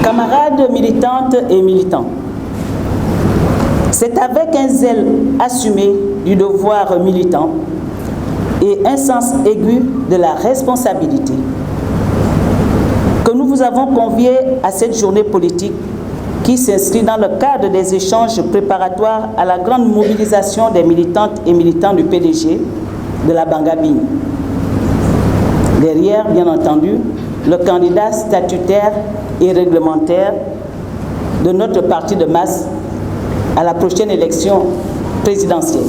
Camarades militantes et militants, c'est avec un zèle assumé du devoir militant et un sens aigu de la responsabilité que nous vous avons conviés à cette journée politique qui s'inscrit dans le cadre des échanges préparatoires à la grande mobilisation des militantes et militants du PDG de la Banga-Bigny. Derrière, bien entendu, le candidat statutaire et réglementaire de notre parti de masse à la prochaine élection présidentielle.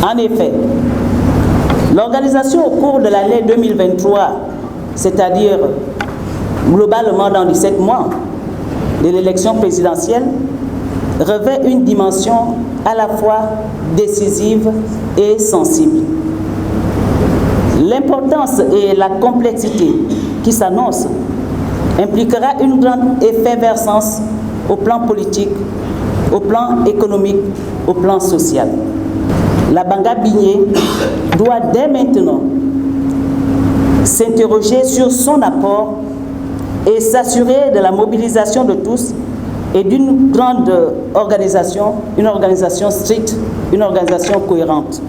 En effet, l'organisation au cours de l'année 2023, c'est-à-dire globalement dans 17 mois de l'élection présidentielle, revêt une dimension à la fois décisive et sensible. L'importance et la complexité qui s'annoncent impliquera une grande effervescence au plan politique, au plan économique, au plan social. La Banga-Bigny doit dès maintenant s'interroger sur son apport et s'assurer de la mobilisation de tous et d'une grande organisation, une organisation stricte, une organisation cohérente.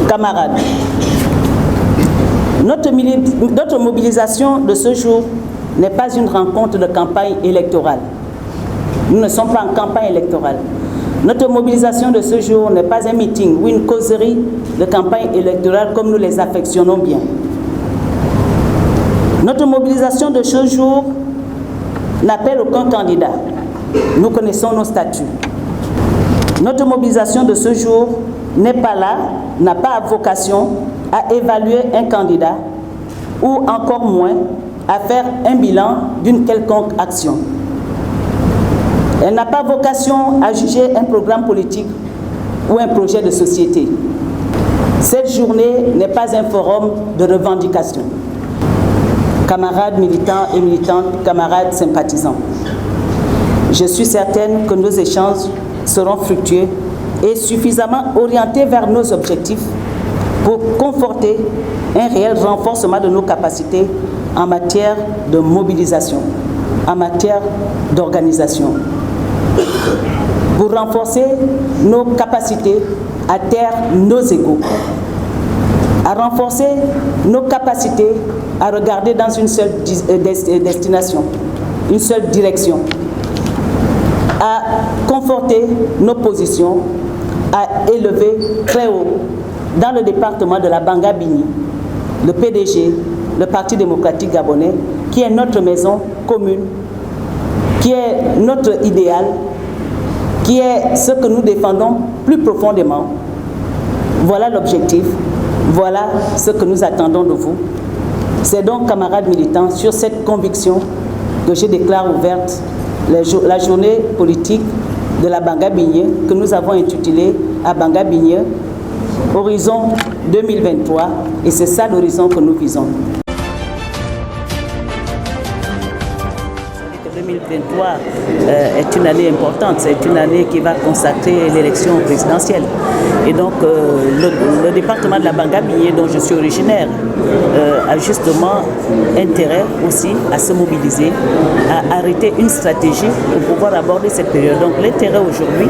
Camarades, notre mobilisation de ce jour n'est pas une rencontre de campagne électorale. Nous ne sommes pas en campagne électorale. Notre mobilisation de ce jour n'est pas un meeting ou une causerie de campagne électorale comme nous les affectionnons bien. Notre mobilisation de ce jour n'appelle aucun candidat. Nous connaissons nos statuts. Notre mobilisation de ce jour n'est pas là, n'a pas vocation à évaluer un candidat ou encore moins à faire un bilan d'une quelconque action. Elle n'a pas vocation à juger un programme politique ou un projet de société. Cette journée n'est pas un forum de revendication. Camarades militants et militantes, camarades sympathisants, je suis certaine que nos échanges seront fructueux et suffisamment orientés vers nos objectifs pour conforter un réel renforcement de nos capacités en matière de mobilisation, en matière d'organisation, pour renforcer nos capacités à taire nos égos, à renforcer nos capacités à regarder dans une seule destination, une seule direction, à conforter nos positions, à élever très haut dans le département de la Banga-Bigny, le PDG, le Parti démocratique gabonais, qui est notre maison commune, qui est notre idéal, qui est ce que nous défendons plus profondément. Voilà l'objectif, voilà ce que nous attendons de vous. C'est donc, camarades militants, sur cette conviction que je déclare ouverte la journée politique de la Banga-Bigny que nous avons intitulée à Banga-Bigny, horizon 2023, et c'est ça l'horizon que nous visons. 2023 est une année importante, c'est une année qui va consacrer l'élection présidentielle. Et donc le département de la Banga-Bigny, dont je suis originaire, a justement intérêt aussi à se mobiliser, à arrêter une stratégie pour pouvoir aborder cette période. Donc l'intérêt aujourd'hui,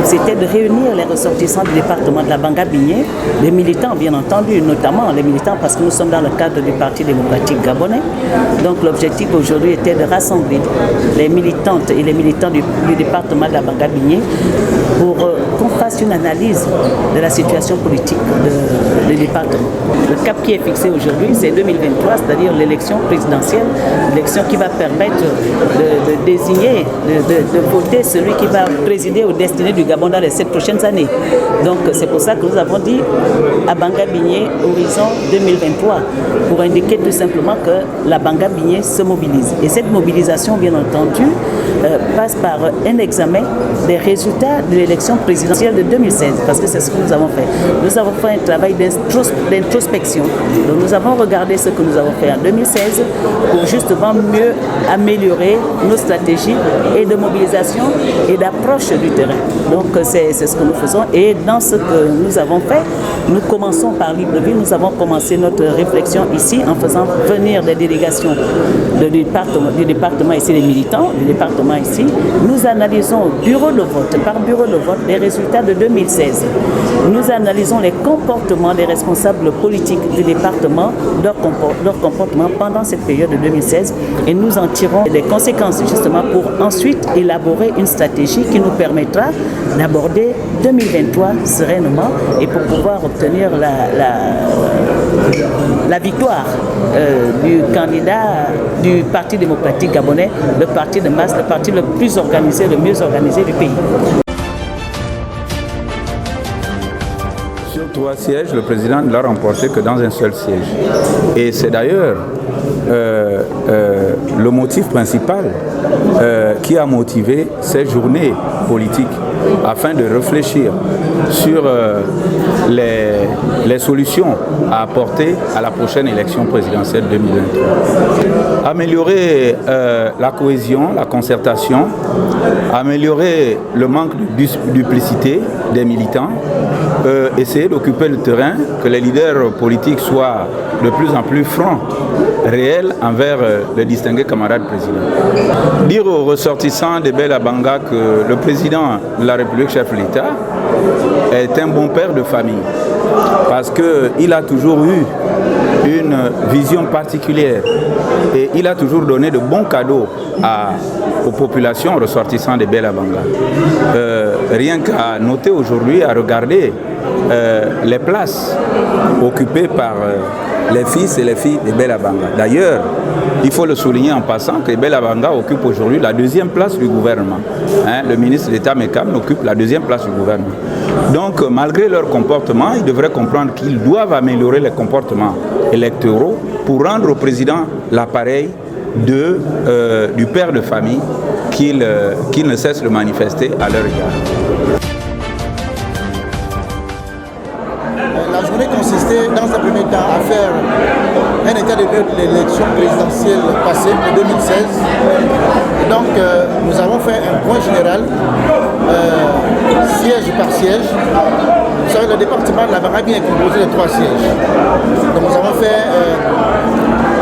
c'était de réunir les ressortissants du département de la Banga-Bigny, les militants bien entendu, notamment les militants parce que nous sommes dans le cadre du Parti démocratique gabonais. Donc l'objectif aujourd'hui était de rassembler les militantes et les militants du département de la Banga-Bigny pour qu'on fasse une analyse de la situation politique du département. Le cap qui est fixé aujourd'hui, c'est 2023, c'est-à-dire l'élection présidentielle, l'élection qui va permettre de désigner, de voter celui qui va présider aux destinées du Gabon dans les 7 prochaines années. Donc c'est pour ça que nous avons dit à Banga-Bigny, horizon 2023, pour indiquer tout simplement que la Banga-Bigny se mobilise. Et cette mobilisation, bien entendu, passe par un examen des résultats de l'élection présidentielle de 2016, parce que c'est ce que nous avons fait. Nous avons fait un travail d'introspection. Donc nous avons regardé ce que nous avons fait en 2016 pour justement mieux améliorer nos stratégies et de mobilisation et d'approche du terrain. Donc c'est ce que nous faisons et dans ce que nous avons fait, nous commençons par Libreville, nous avons commencé notre réflexion ici en faisant venir des délégations du département ici, les militants du département ici. Nous analysons bureau de vote par bureau de vote les résultats de 2016. Nous analysons les comportements des responsables politiques du département, leur comportement pendant cette période de 2016 et nous en tirons des conséquences justement pour ensuite élaborer une stratégie qui nous permettra d'aborder 2023 sereinement et pour pouvoir obtenir la victoire du candidat du Parti démocratique gabonais, le parti de masse, le parti le plus organisé, le mieux organisé du pays. Sur 3 sièges, le président ne l'a remporté que dans un seul siège. Et c'est d'ailleurs le motif principal qui a motivé ces journées politiques afin de réfléchir sur les solutions à apporter à la prochaine élection présidentielle 2023. Améliorer la cohésion, la concertation, améliorer le manque de duplicité des militants, essayer d'occuper le terrain, que les leaders politiques soient de plus en plus francs, réels envers les distingués camarades présidents. Dire aux ressortissants de Bela-Banga que le président de la République, chef de l'État, est un bon père de famille parce qu'il a toujours eu une vision particulière et il a toujours donné de bons cadeaux aux populations ressortissantes de Bela-Banga. Rien qu'à noter aujourd'hui, à regarder les places occupées par les fils et les filles de Bela-Banga. D'ailleurs, il faut le souligner en passant que Bela-Banga occupe aujourd'hui la 2e place du gouvernement. Le ministre d'État Mekam occupe la 2e place du gouvernement. Donc, malgré leur comportement, ils devraient comprendre qu'ils doivent améliorer les comportements électoraux pour rendre au président l'appareil du père de famille qu'il ne cesse de manifester à leur égard. La journée consistait dans un premier temps à faire un état des lieux de l'élection présidentielle passée en 2016. Et donc nous avons fait un point général, siège par siège. Vous savez, le département de la Barabi est composé de 3 sièges. Donc nous avons fait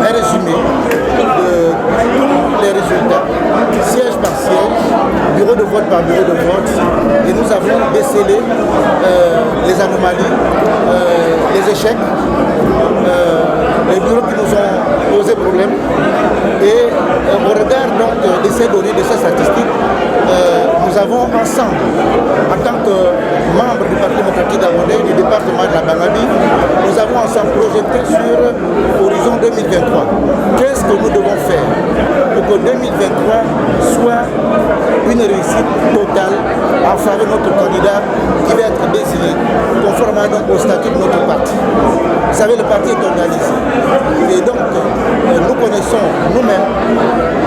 un résumé de tous les résultats, siège par siège, bureau de vote par bureau de vote, et nous avons décelé les anomalies, les échecs, les bureaux qui nous ont posé problème. Et au regard donc de ces données, de ces statistiques, nous avons ensemble, en tant que membres du Parti démocratique gabonais du département de la Bangladesh, nous avons ensemble projeté sur l'horizon 2023. Qu'est-ce que nous devons faire pour que 2023 soit une réussite totale en faveur de notre candidat qui va être désigné conformément donc au statut de notre parti. Vous savez, le parti est organisé. Et donc, nous connaissons nous-mêmes,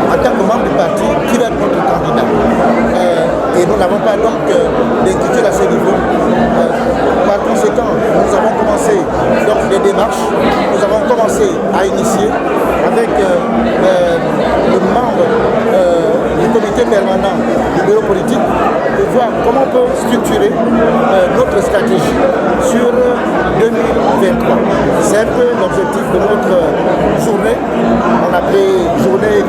en tant que membres du parti, qui va être notre candidat. Et nous n'avons pas donc d'inquiétude à ce niveau. Par conséquent, nous avons commencé donc les démarches, nous avons commencé à initier avec le membre du comité permanent du bureau politique pour voir comment on peut structurer notre stratégie sur 2023. C'est un peu l'objectif de notre journée. On a appelé journée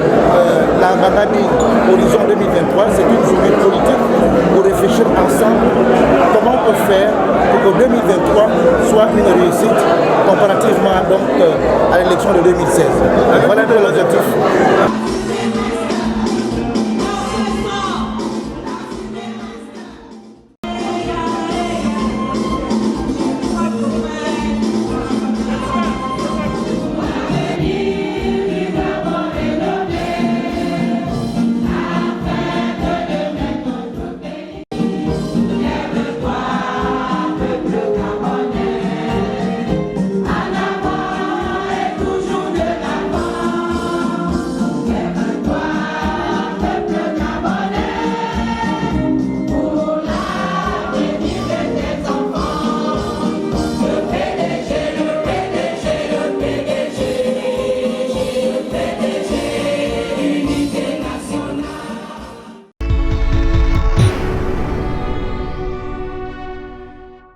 la Bangladesh Horizon 2023. C'est une journée politique pour réfléchir ensemble comment on peut faire pour que 2023 soit une réussite comparativement donc, à l'élection de 2016. Voilà un peu l'objectif.